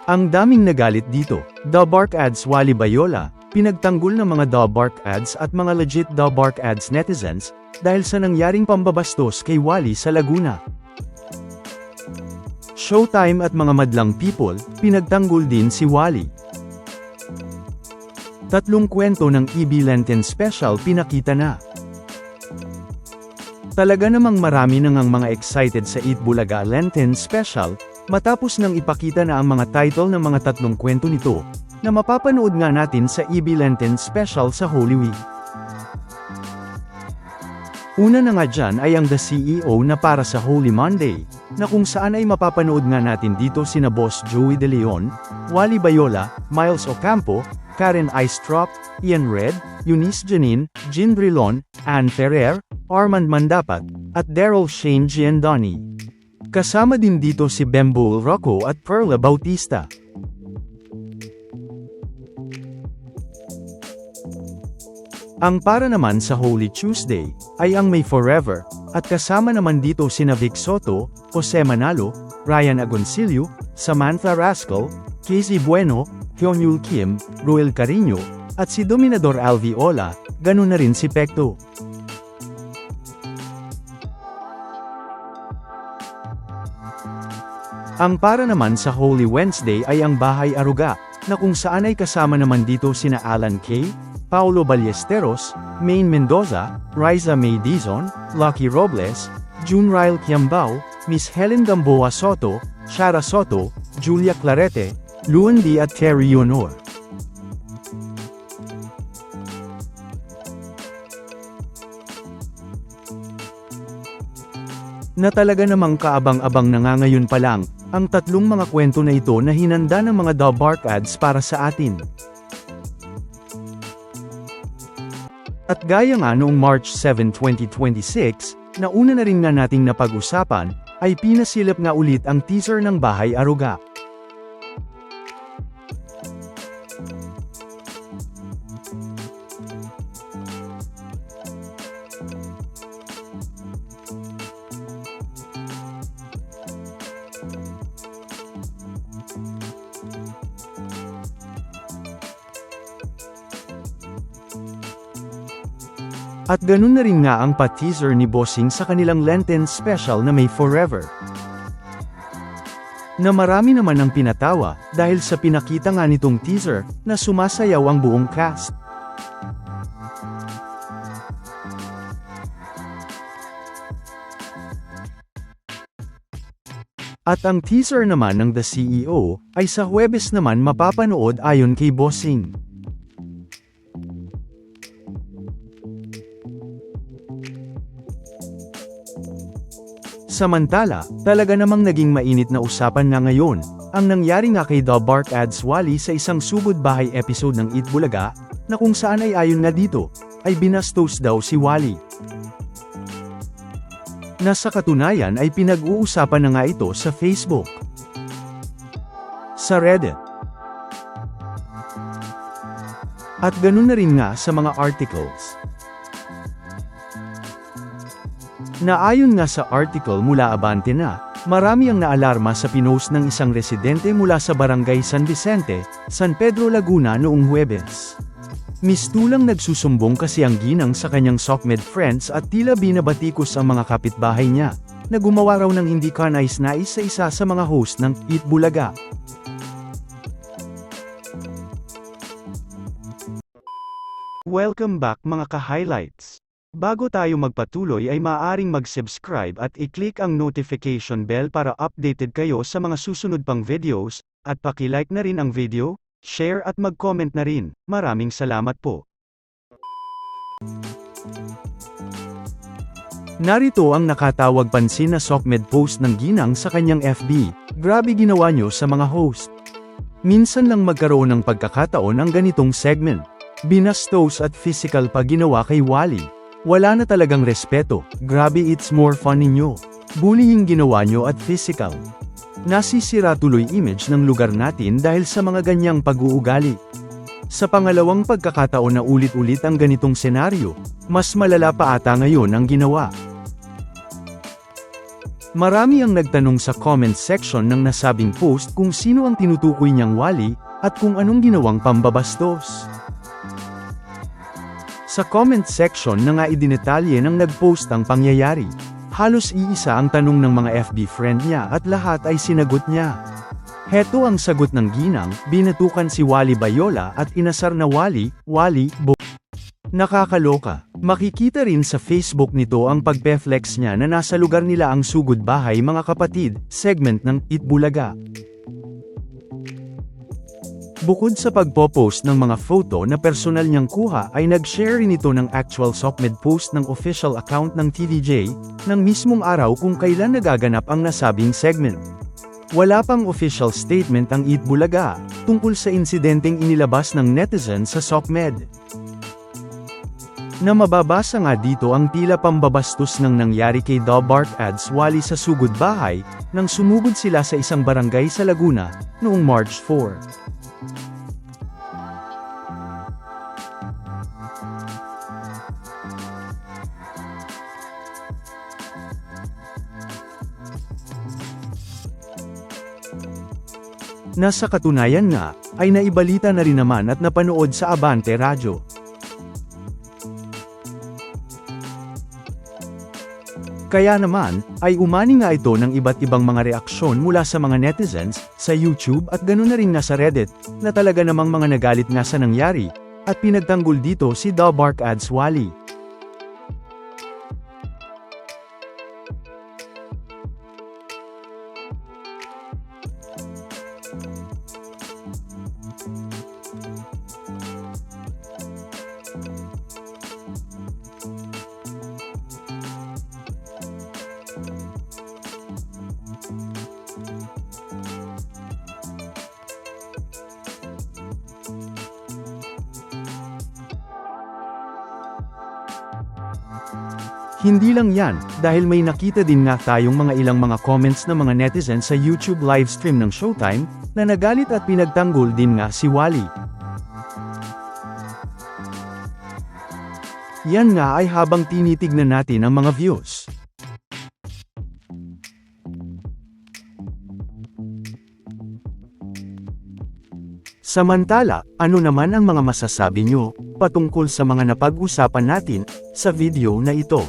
Ang daming nagalit dito. The Bark Ads Wally Bayola, pinagtanggol ng mga The Bark Ads at mga legit The Bark Ads netizens, dahil sa nangyaring pambabastos kay Wally sa Laguna. Showtime at mga madlang people, pinagtanggol din si Wally. 3 kwento ng EB Lenten Special pinakita na. Talaga namang marami nang ang mga excited sa Eat Bulaga Lenten Special, matapos nang ipakita na ang mga title ng mga 3 kwento nito, na mapapanood nga natin sa EB Lenten Special sa Holy Week. Una na nga dyan ay ang The CEO na para sa Holy Monday, na kung saan ay mapapanood nga natin dito sina Boss Joey De Leon, Wally Bayola, Miles Ocampo, Karen Aistrop, Ian Red, Eunice Janine, Jean Brilon, Ann Ferrer, Armand Mandapat, at Daryl Shane Giandoni. Kasama din dito si Bembol Rocco at Perla Bautista. Ang para naman sa Holy Tuesday, ay ang May Forever, at kasama naman dito sina Vic Soto, Jose Manalo, Ryan Agoncillo, Samantha Rascal, Casey Bueno, Hyunyul Kim, Ruel Carino, at si Dominador Alviola, ganun na rin si Pekto. Ang para naman sa Holy Wednesday ay ang Bahay Aruga, na kung saan ay kasama naman dito sina Alan Kay, Paulo Ballesteros, Maine Mendoza, Riza May Dizon, Lucky Robles, June Ryle Kiambao, Miss Helen Gamboa Soto, Shara Soto, Julia Clarete, Luan D at Terry Honor. Na talaga namang kaabang-abang na nga ngayon pa lang, ang 3 mga kwento na ito na hinanda ng mga The Bark Ads para sa atin. At gaya nga noong March 7, 2026, na una na rin nga nating napag-usapan, ay pinasilip nga ulit ang teaser ng Bahay Aruga. At ganun na rin nga ang pa-teaser ni Bossing sa kanilang Lenten Special na May Forever. Na marami naman ang pinatawa, dahil sa pinakita nga nitong teaser, na sumasayaw ang buong cast. At ang teaser naman ng The CEO, ay sa Huwebes naman mapapanood ayon kay Bossing. Samantala, talaga namang naging mainit na usapan nga ngayon, ang nangyari nga kay The Bark Ads Wally sa isang Sugod Bahay episode ng Eat Bulaga, na kung saan ay ayon nga dito, ay binastos daw si Wally. Na sa katunayan ay pinag-uusapan na nga ito sa Facebook, sa Reddit, at ganun na rin nga sa mga articles. Na ayon nga sa article mula Abante na, marami ang naalarma sa pinost ng isang residente mula sa Barangay San Vicente, San Pedro Laguna noong Huwebes. Mistulang nagsusumbong kasi ang ginang sa kanyang SOCMED friends at tila binabatikos ang mga kapitbahay niya, na gumawa raw ng hindi kanais-nais sa isa sa mga host ng Eat Bulaga. Welcome back mga ka-highlights! Bago tayo magpatuloy ay maaaring mag-subscribe at i-click ang notification bell para updated kayo sa mga susunod pang videos, at paki-like na rin ang video, share at mag-comment na rin. Maraming salamat po. Narito ang nakatawag pansin na SOCMED post ng ginang sa kanyang FB. Grabe ginawa nyo sa mga host. Minsan lang magkaroon ng pagkakataon ang ganitong segment. Binastos at physical pa ginawa kay Wally. Wala na talagang respeto, grabe, it's more fun ninyo. Bullying ginawa nyo at physical. Nasisira tuloy image ng lugar natin dahil sa mga ganyang pag-uugali. Sa pangalawang pagkakataon na ulit-ulit ang ganitong senaryo, mas malala pa ata ngayon ang ginawa. Marami ang nagtanong sa comment section ng nasabing post kung sino ang tinutukoy niyang wali, at kung anong ginawang pambabastos. Sa comment section na nga idinetalye ng nag-post ang pangyayari. Halos iisa ang tanong ng mga FB friend niya at lahat ay sinagot niya. Heto ang sagot ng ginang, binatukan si Wally Bayola at inasar na Wally, Nakakaloka. Makikita rin sa Facebook nito ang pagpe-flex niya na nasa lugar nila ang sugod bahay mga kapatid, segment ng Itbulaga. Bukod sa pagpo-post ng mga photo na personal niyang kuha ay nag-share rin ito ng actual SOCMED post ng official account ng TVJ, ng mismong araw kung kailan nagaganap ang nasabing segment. Wala pang official statement ang Itbulaga, tungkol sa insidenteng inilabas ng netizen sa SOCMED. Na mababasa nga dito ang tila pambabastos ng nangyari kay Bart Ads Wally sa sugod bahay, nang sumugod sila sa isang barangay sa Laguna, noong March 4. Nasa katunayan nga, ay naibalita na rin naman at napanood sa Abante Radyo. Kaya naman, ay umani nga ito ng iba't ibang mga reaksyon mula sa mga netizens, sa YouTube at ganoon na rin nga sa Reddit, na talaga namang mga nagalit nga sa nangyari, at pinagtanggol dito si Bart Ads Wally. Hindi lang yan, dahil may nakita din nga tayong ilang mga comments ng mga netizens sa YouTube livestream ng Showtime, na nagalit at pinagtanggol din nga si Wally. Yan nga ay habang tinitignan natin ang mga views. Samantala, ano naman ang mga masasabi nyo, patungkol sa mga napag-usapan natin, sa video na ito?